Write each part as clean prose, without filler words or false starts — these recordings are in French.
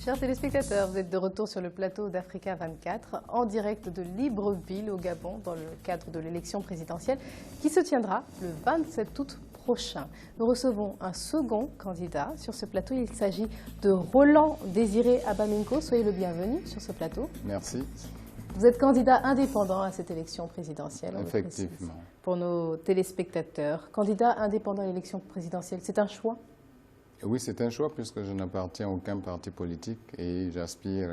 Chers téléspectateurs, vous êtes de retour sur le plateau d'Africa 24, en direct de Libreville au Gabon, dans le cadre de l'élection présidentielle qui se tiendra le 27 août prochain. Nous recevons un second candidat sur ce plateau. Il s'agit de Roland Désiré Abaminko. Soyez le bienvenu sur ce plateau. Merci. Vous êtes candidat indépendant à cette élection présidentielle. Effectivement. Pour nos téléspectateurs, candidat indépendant à l'élection présidentielle, c'est un choix? Oui, c'est un choix puisque je n'appartiens à aucun parti politique et j'aspire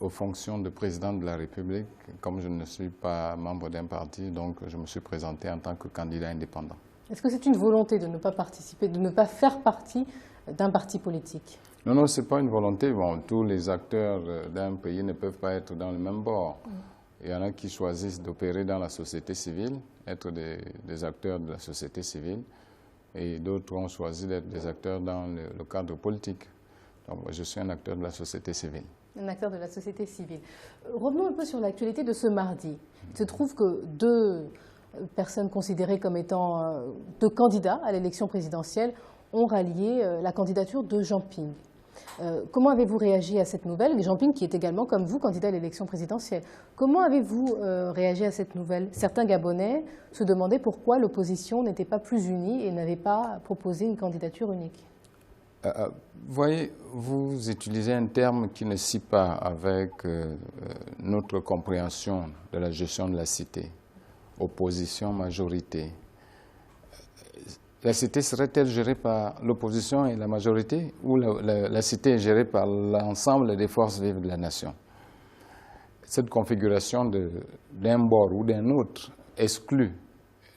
aux fonctions de président de la République. Comme je ne suis pas membre d'un parti, donc je me suis présenté en tant que candidat indépendant. Est-ce que c'est une volonté de ne pas participer, de ne pas faire partie d'un parti politique? Non, non, ce n'est pas une volonté. Bon, tous les acteurs d'un pays ne peuvent pas être dans le même bord. Il y en a qui choisissent d'opérer dans la société civile, être des acteurs de la société civile. Et d'autres ont choisi d'être des acteurs dans le cadre politique. Donc, je suis un acteur de la société civile. Un acteur de la société civile. Revenons un peu sur l'actualité de ce mardi. Il se trouve que deux personnes considérées comme étant deux candidats à l'élection présidentielle ont rallié la candidature de Jean Ping. Comment avez-vous réagi à cette nouvelle? Jean Ping qui est également, comme vous, candidat à l'élection présidentielle. Comment avez-vous réagi à cette nouvelle? Certains Gabonais se demandaient pourquoi l'opposition n'était pas plus unie et n'avait pas proposé une candidature unique. Vous voyez, vous utilisez un terme qui ne scie pas avec notre compréhension de la gestion de la cité. Opposition, majorité. La cité serait-elle gérée par l'opposition et la majorité ou la cité est gérée par l'ensemble des forces vives de la nation? Cette configuration d'un bord ou d'un autre exclut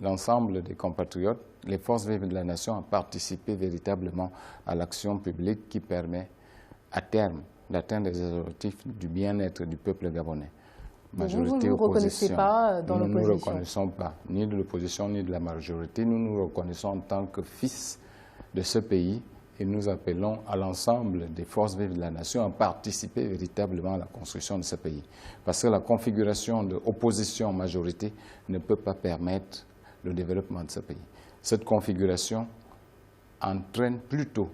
l'ensemble des compatriotes, les forces vives de la nation, à participer véritablement à l'action publique qui permet à terme d'atteindre les objectifs du bien-être du peuple gabonais. Majorité, vous ne vous reconnaissez pas dans l'opposition? Nous ne nous reconnaissons pas, ni de l'opposition ni de la majorité. Nous nous reconnaissons en tant que fils de ce pays et nous appelons à l'ensemble des forces vives de la nation à participer véritablement à la construction de ce pays. Parce que la configuration de opposition-majorité ne peut pas permettre le développement de ce pays. Cette configuration entraîne plutôt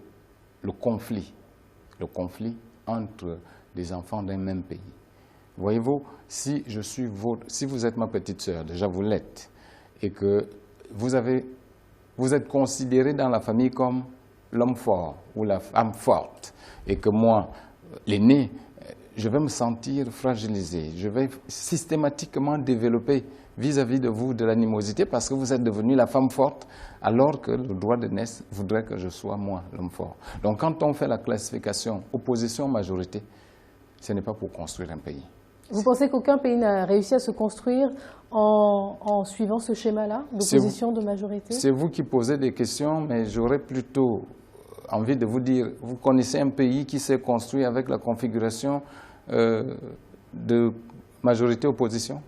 le conflit entre des enfants d'un même pays. Voyez-vous, si vous êtes ma petite sœur, déjà vous l'êtes, et que vous êtes considéré dans la famille comme l'homme fort ou la femme forte, et que moi, l'aîné, je vais me sentir fragilisé, je vais systématiquement développer vis-à-vis de vous de l'animosité parce que vous êtes devenue la femme forte, alors que le droit de naissance voudrait que je sois moi l'homme fort. Donc quand on fait la classification opposition-majorité, ce n'est pas pour construire un pays. Vous pensez qu'aucun pays n'a réussi à se construire en suivant ce schéma-là, d'opposition de majorité? C'est vous qui posez des questions, mais j'aurais plutôt envie de vous dire, vous connaissez un pays qui s'est construit avec la configuration de majorité-opposition?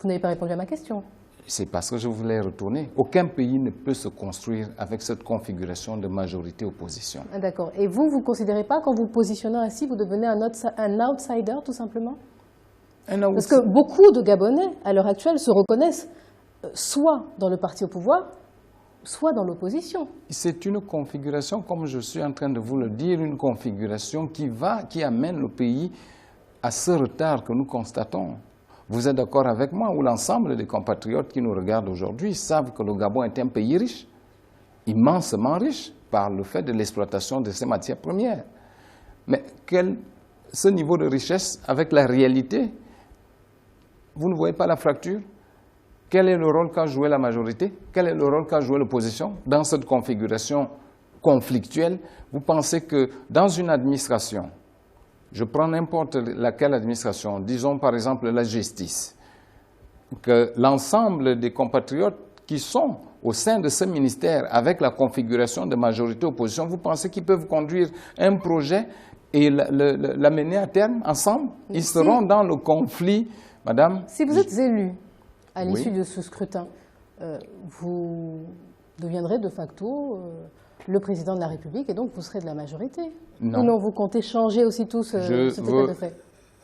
Vous n'avez pas répondu à ma question. C'est parce que je voulais retourner. Aucun pays ne peut se construire avec cette configuration de majorité-opposition. Ah, d'accord. Et vous ne considérez pas, qu'en vous positionnant ainsi, vous devenez un outsider, tout simplement? Parce que beaucoup de Gabonais, à l'heure actuelle, se reconnaissent soit dans le parti au pouvoir, soit dans l'opposition. C'est une configuration, comme je suis en train de vous le dire, une configuration qui amène le pays à ce retard que nous constatons. Vous êtes d'accord avec moi ou l'ensemble des compatriotes qui nous regardent aujourd'hui savent que le Gabon est un pays riche, immensement riche, par le fait de l'exploitation de ses matières premières. Mais ce niveau de richesse avec la réalité, vous ne voyez pas la fracture? Quel est le rôle qu'a joué la majorité? Quel est le rôle qu'a joué l'opposition dans cette configuration conflictuelle? Vous pensez que dans une administration, je prends n'importe laquelle administration, disons par exemple la justice, que l'ensemble des compatriotes qui sont au sein de ce ministère avec la configuration de majorité-opposition, vous pensez qu'ils peuvent conduire un projet et l'amener à terme ensemble? Ils seront dans le conflit, madame. Si vous êtes élu à l'issue de ce scrutin, vous deviendrez de facto le président de la République et donc vous serez de la majorité. Non. Ou non, vous comptez changer aussi tout cet état de fait?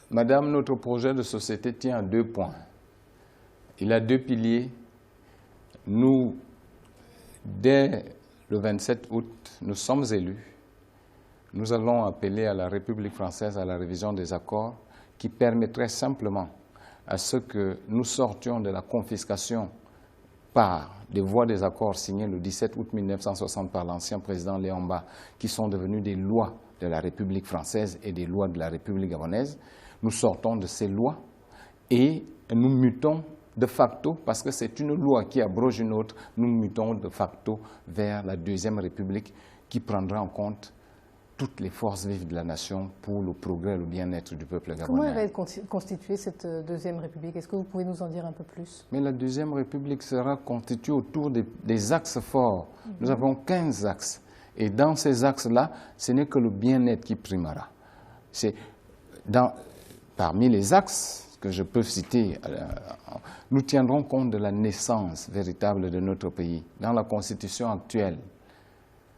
Madame, notre projet de société tient à 2 points. Il a 2 piliers. Nous, dès le 27 août, nous sommes élus Nous allons appeler à la République française à la révision des accords qui permettrait simplement à ce que nous sortions de la confiscation par des voies des accords signés le 17 août 1960 par l'ancien président Léon Mba, qui sont devenus des lois de la République française et des lois de la République gabonaise. Nous sortons de ces lois et nous mutons de facto, parce que c'est une loi qui abroge une autre, nous mutons de facto vers la Deuxième République qui prendra en compte toutes les forces vives de la nation pour le progrès et le bien-être du peuple gabonais. Comment elle va être constituée, cette Deuxième République? Est-ce que vous pouvez nous en dire un peu plus? Mais la Deuxième République sera constituée autour des axes forts. Nous avons 15 axes. Et dans ces axes-là, ce n'est que le bien-être qui primera. Parmi les axes que je peux citer, nous tiendrons compte de la naissance véritable de notre pays. Dans la Constitution actuelle,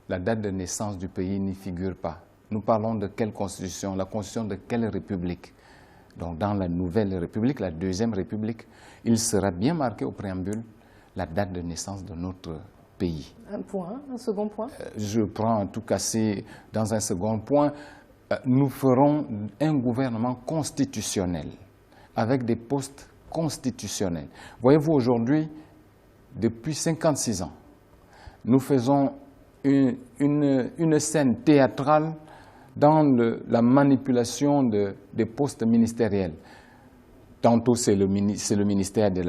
la date de naissance du pays n'y figure pas. Nous parlons de quelle constitution? La constitution de quelle république? Donc dans la nouvelle république, la Deuxième République, il sera bien marqué au préambule la date de naissance de notre pays. Un second point? Je prends en tout cas, dans un second point, nous ferons un gouvernement constitutionnel avec des postes constitutionnels. Voyez-vous, aujourd'hui, depuis 56 ans, nous faisons une scène théâtrale dans la manipulation des postes ministériels. Tantôt c'est le ministère de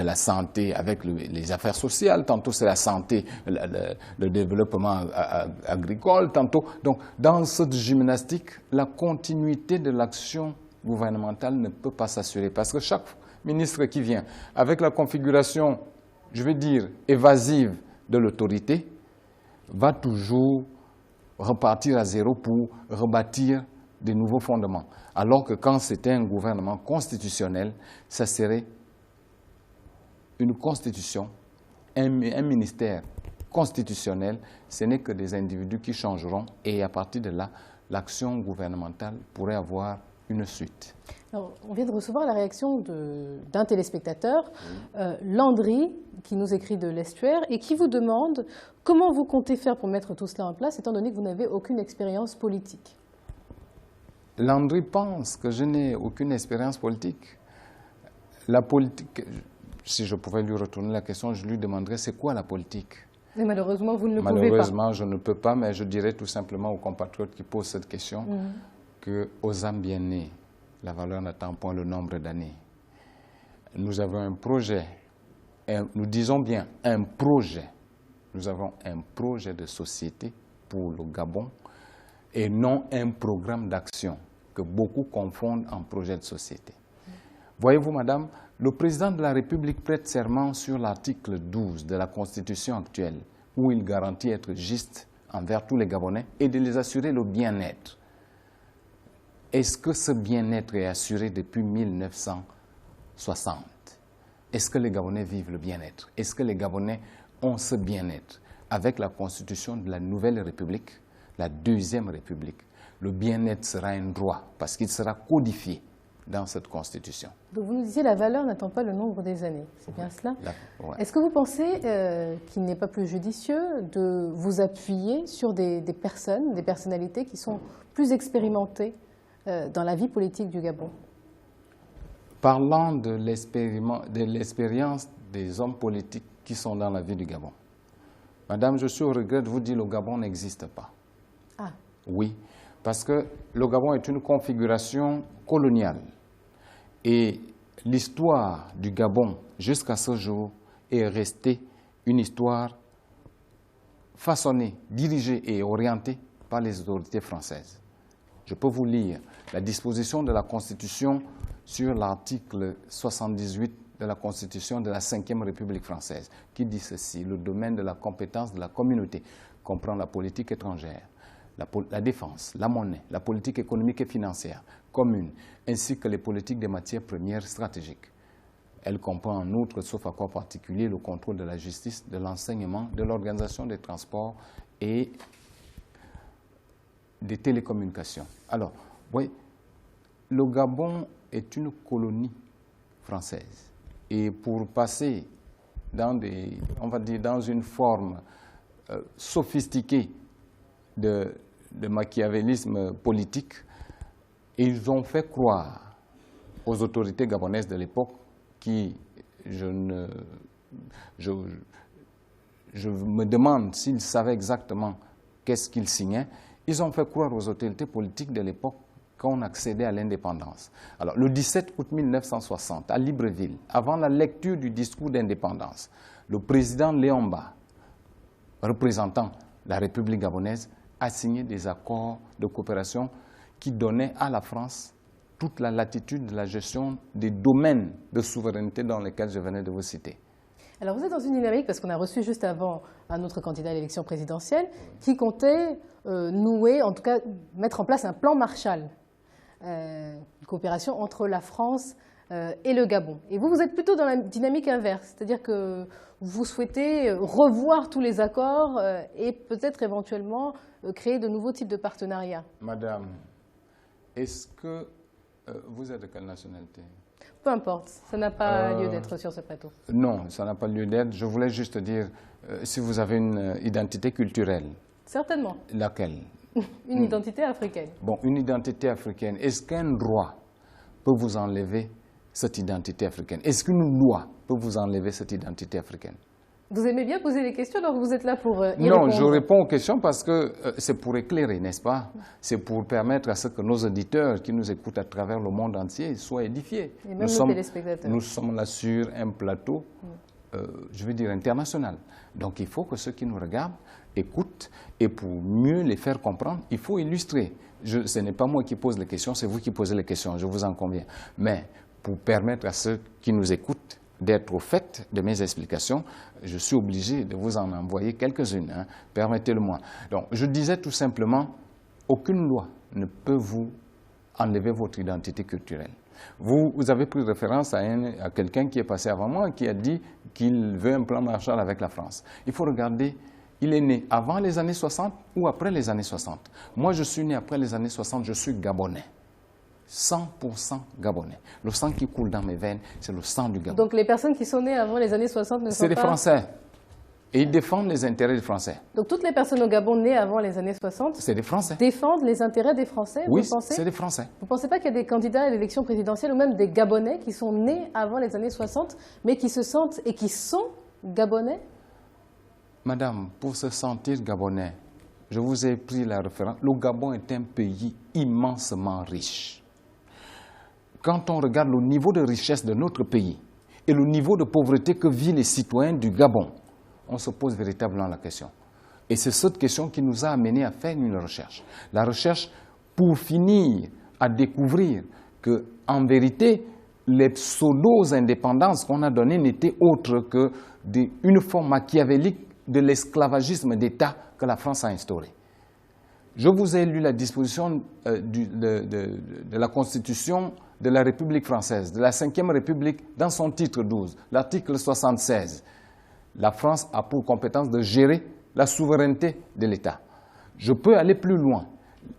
la Santé avec les affaires sociales, tantôt c'est la santé, le développement agricole, tantôt. Donc dans cette gymnastique, la continuité de l'action gouvernementale ne peut pas s'assurer parce que chaque ministre qui vient avec la configuration, je vais dire, évasive de l'autorité, va toujours repartir à zéro pour rebâtir de nouveaux fondements. Alors que quand c'était un gouvernement constitutionnel, ça serait une constitution, un ministère constitutionnel, ce n'est que des individus qui changeront et à partir de là, l'action gouvernementale pourrait avoir une suite. Alors, on vient de recevoir la réaction d'un téléspectateur, Landry, qui nous écrit de l'Estuaire et qui vous demande comment vous comptez faire pour mettre tout cela en place, étant donné que vous n'avez aucune expérience politique. Landry pense que je n'ai aucune expérience politique. La politique, si je pouvais lui retourner la question, je lui demanderais c'est quoi la politique? Mais malheureusement, vous ne le pouvez pas. Malheureusement, je ne peux pas, mais je dirais tout simplement aux compatriotes qui posent cette question qu'aux âmes bien nées, la valeur n'attend point le nombre d'années. Nous avons un projet, nous disons bien un projet. Nous avons un projet de société pour le Gabon et non un programme d'action que beaucoup confondent en projet de société. Voyez-vous, madame, le président de la République prête serment sur l'article 12 de la Constitution actuelle où il garantit être juste envers tous les Gabonais et de les assurer le bien-être. Est-ce que ce bien-être est assuré depuis 1960? Est-ce que les Gabonais vivent le bien-être? Est-ce que les Gabonais ont ce bien-être? Avec la constitution de la Nouvelle République, la Deuxième République, le bien-être sera un droit parce qu'il sera codifié dans cette constitution. Donc vous nous disiez la valeur n'attend pas le nombre des années, c'est bien cela? Ouais. Est-ce que vous pensez qu'il n'est pas plus judicieux de vous appuyer sur des personnes, des personnalités qui sont plus expérimentées dans la vie politique du Gabon? Parlant de l'expérience des hommes politiques qui sont dans la vie du Gabon, madame, je suis au regret de vous dire que le Gabon n'existe pas. Ah. Oui, parce que le Gabon est une configuration coloniale. Et l'histoire du Gabon, jusqu'à ce jour, est restée une histoire façonnée, dirigée et orientée par les autorités françaises. Je peux vous lire la disposition de la Constitution sur l'article 78 de la Constitution de la Ve République française, qui dit ceci: le domaine de la compétence de la communauté comprend la politique étrangère, la défense, la monnaie, la politique économique et financière commune, ainsi que les politiques des matières premières stratégiques. Elle comprend en outre, sauf accord particulier, le contrôle de la justice, de l'enseignement, de l'organisation des transports et des télécommunications. Alors, oui, le Gabon est une colonie française. Et pour passer dans on va dire, dans une forme sophistiquée de de machiavélisme politique. Ils ont fait croire aux autorités gabonaises de l'époque qui, je me demande s'ils savaient exactement qu'est-ce qu'ils signaient, ils ont fait croire aux autorités politiques de l'époque qu'on accédait à l'indépendance. Alors, le 17 août 1960, à Libreville, avant la lecture du discours d'indépendance, le président Léomba, représentant la République gabonaise, a signé des accords de coopération qui donnaient à la France toute la latitude de la gestion des domaines de souveraineté dans lesquels je venais de vous citer. Alors vous êtes dans une dynamique, parce qu'on a reçu juste avant un autre candidat à l'élection présidentielle, qui comptait nouer, en tout cas mettre en place un plan Marshall, une coopération entre la France et le Gabon. Et vous êtes plutôt dans la dynamique inverse, c'est-à-dire que vous souhaitez revoir tous les accords et peut-être éventuellement créer de nouveaux types de partenariats. Madame, est-ce que vous êtes de quelle nationalité? Peu importe, ça n'a pas lieu d'être sur ce plateau. Non, ça n'a pas lieu d'être. Je voulais juste dire, si vous avez une identité culturelle. Certainement. Laquelle? Une identité africaine. Bon, une identité africaine. Est-ce qu'un droit peut vous enlever cette identité africaine? Est-ce qu'une loi peut vous enlever cette identité africaine? Vous aimez bien poser les questions, donc vous êtes là pour y répondre. Non, je réponds aux questions parce que c'est pour éclairer, n'est-ce pas? C'est pour permettre à ce que nos auditeurs qui nous écoutent à travers le monde entier soient édifiés. Et même nos téléspectateurs. Nous sommes là sur un plateau, je veux dire, international. Donc il faut que ceux qui nous regardent écoutent, et pour mieux les faire comprendre, il faut illustrer. Ce n'est pas moi qui pose les questions, c'est vous qui posez les questions, je vous en conviens. Mais pour permettre à ceux qui nous écoutent d'être au fait de mes explications, je suis obligé de vous en envoyer quelques-unes, hein. Permettez-le-moi. Donc, je disais tout simplement, aucune loi ne peut vous enlever votre identité culturelle. Vous avez pris référence à quelqu'un qui est passé avant moi, qui a dit qu'il veut un plan Marshall avec la France. Il faut regarder, il est né avant les années 60 ou après les années 60. Moi, je suis né après les années 60, je suis gabonais. 100% gabonais. Le sang qui coule dans mes veines, c'est le sang du Gabon. Donc les personnes qui sont nées avant les années 60 ne sont pas... C'est des Français. Et ils défendent les intérêts des Français. Donc toutes les personnes au Gabon nées avant les années 60 c'est des Français. Défendent les intérêts des Français, oui, vous pensez? C'est des Français. Vous ne pensez pas qu'il y a des candidats à l'élection présidentielle ou même des Gabonais qui sont nés avant les années 60, mais qui se sentent et qui sont Gabonais? Madame, pour se sentir Gabonais, je vous ai pris la référence. Le Gabon est un pays immensement riche. Quand on regarde le niveau de richesse de notre pays et le niveau de pauvreté que vivent les citoyens du Gabon, on se pose véritablement la question. Et c'est cette question qui nous a amenés à faire une recherche. La recherche pour finir à découvrir qu'en vérité, les pseudo-indépendances qu'on a données n'étaient autres qu'une forme machiavélique de l'esclavagisme d'État que la France a instauré. Je vous ai lu la disposition de la Constitution de la République française, de la 5e République, dans son titre 12, l'article 76. La France a pour compétence de gérer la souveraineté de l'État. Je peux aller plus loin.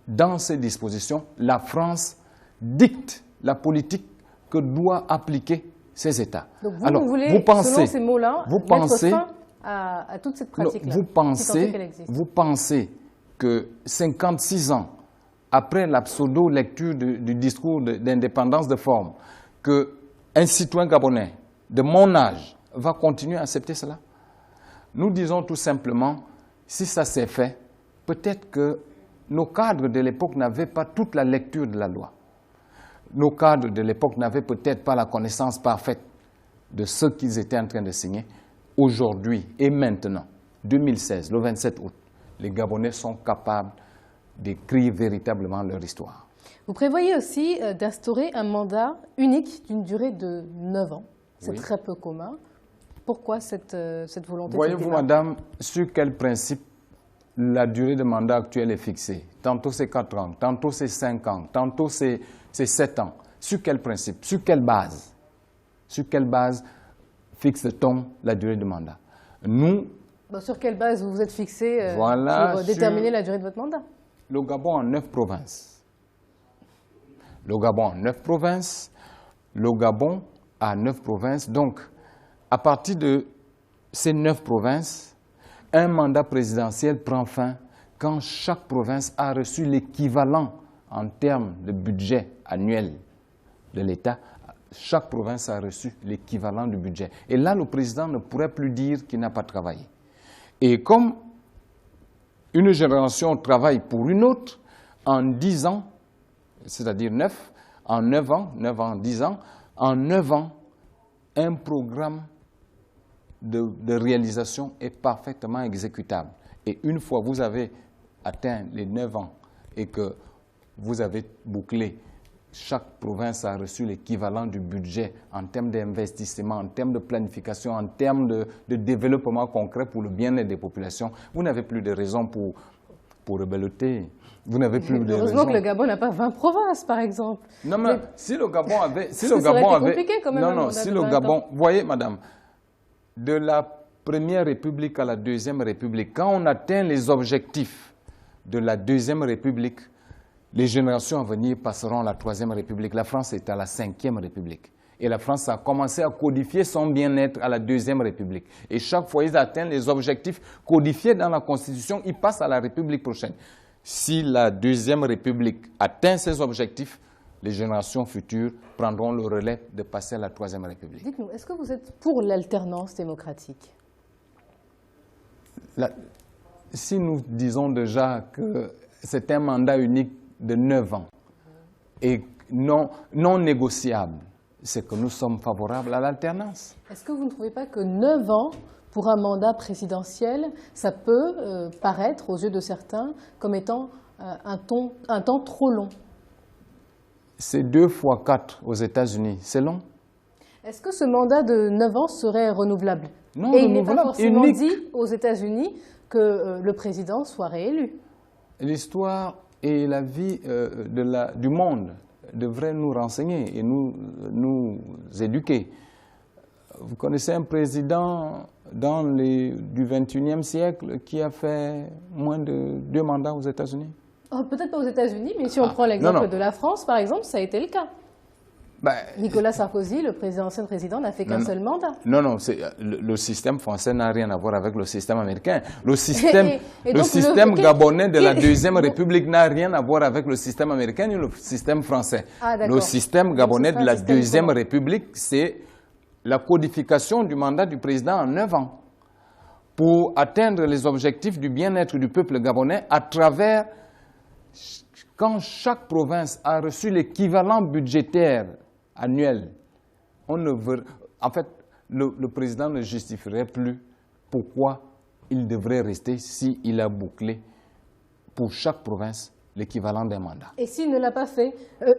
Dans ces dispositions, la France dicte la politique que doivent appliquer ces États. Donc vous voulez, selon ces mots-là, mettre fin à toute cette pratique-là. Vous pensez que 56 ans après la pseudo-lecture du discours d'indépendance de forme, qu'un citoyen gabonais de mon âge va continuer à accepter cela? Nous disons tout simplement, si ça s'est fait, peut-être que nos cadres de l'époque n'avaient pas toute la lecture de la loi. Nos cadres de l'époque n'avaient peut-être pas la connaissance parfaite de ce qu'ils étaient en train de signer. Aujourd'hui et maintenant, 2016, le 27 août, les Gabonais sont capables d'écrire véritablement leur histoire. Vous prévoyez aussi d'instaurer un mandat unique d'une durée de 9 ans. C'est très peu commun. Pourquoi cette volonté? Voyez-vous, madame, sur quel principe la durée de mandat actuelle est fixée? Tantôt c'est 4 ans, tantôt c'est 5 ans, tantôt c'est 7 ans. Sur quel principe? Sur quelle base? Sur quelle base fixe-t-on la durée de mandat? Nous... sur quelle base vous vous êtes fixé pour déterminer la durée de votre mandat? Le Gabon a 9 provinces. Le Gabon a 9 provinces. Le Gabon a 9 provinces. Donc, à partir de ces 9 provinces, un mandat présidentiel prend fin quand chaque province a reçu l'équivalent en termes de budget annuel de l'État, chaque province a reçu l'équivalent du budget. Et là, le président ne pourrait plus dire qu'il n'a pas travaillé. Et comme une génération travaille pour une autre, en 10 ans, c'est-à-dire 9, en 9 ans, 9 ans, 10 ans, en 9 ans, un programme de réalisation est parfaitement exécutable. Et une fois vous avez atteint les 9 ans et que vous avez bouclé, chaque province a reçu l'équivalent du budget en termes d'investissement, en termes de planification, en termes de développement concret pour le bien-être des populations. Vous n'avez plus de raison pour rebelloter. Vous n'avez plus de raison. Heureusement que le Gabon n'a pas 20 provinces, par exemple. Non, mais si le Gabon avait... Si le Gabon avait compliqué quand même. Non, si le Gabon... Vous voyez, madame, de la Première République à la Deuxième République, quand on atteint les objectifs de la Deuxième République, les générations à venir passeront à la Troisième République. La France est à la Cinquième République. Et la France a commencé à codifier son bien-être à la Deuxième République. Et chaque fois qu'ils atteignent les objectifs codifiés dans la Constitution, ils passent à la République prochaine. Si la Deuxième République atteint ses objectifs, les générations futures prendront le relais de passer à la Troisième République. Dites-nous, est-ce que vous êtes pour l'alternance démocratique? Si nous disons déjà que c'est un mandat unique de 9 ans et non négociable, c'est que nous sommes favorables à l'alternance. Est-ce que vous ne trouvez pas que 9 ans pour un mandat présidentiel, ça peut paraître aux yeux de certains comme étant un temps trop long? C'est 2 fois 4 aux États-Unis, c'est long. Est-ce que ce mandat de 9 ans serait renouvelable? Non, et il n'est pas forcément unique. dit aux États-Unis que le président soit réélu. L'histoire et la vie du monde devraient nous renseigner et nous éduquer. Vous connaissez un président du XXIe siècle qui a fait moins de 2 mandats aux États-Unis? Oh, peut-être pas aux États-Unis, mais si on prend l'exemple de la France, par exemple, ça a été le cas. Nicolas Sarkozy, l'ancien président, n'a fait qu'un seul mandat. Non, le système français n'a rien à voir avec le système américain. Le système gabonais de la Deuxième République n'a rien à voir avec le système américain ni le système français. Le système gabonais de la Deuxième République, c'est la codification du mandat du président en 9 ans pour atteindre les objectifs du bien-être du peuple gabonais à travers, quand chaque province a reçu l'équivalent budgétaire annuel, en fait, le président ne justifierait plus pourquoi il devrait rester s'il a bouclé pour chaque province l'équivalent d'un mandat. Et s'il ne l'a pas fait,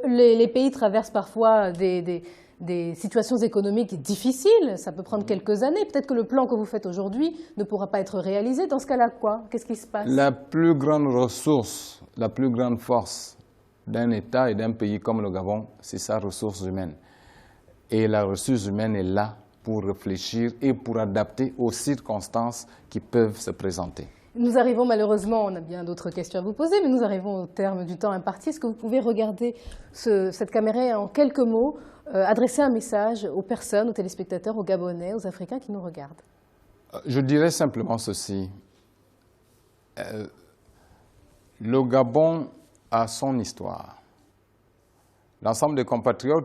les pays traversent parfois des situations économiques difficiles, ça peut prendre quelques années. Peut-être que le plan que vous faites aujourd'hui ne pourra pas être réalisé. Dans ce cas-là, quoi? Qu'est-ce qui se passe? La plus grande ressource, la plus grande force d'un État et d'un pays comme le Gabon, c'est sa ressource humaine. Et la ressource humaine est là pour réfléchir et pour adapter aux circonstances qui peuvent se présenter. Nous arrivons malheureusement, on a bien d'autres questions à vous poser, mais nous arrivons au terme du temps imparti. Est-ce que vous pouvez regarder cette caméra et en quelques mots adresser un message aux personnes, aux téléspectateurs, aux Gabonais, aux Africains qui nous regardent? Je dirais simplement ceci. Le Gabon a son histoire. L'ensemble des compatriotes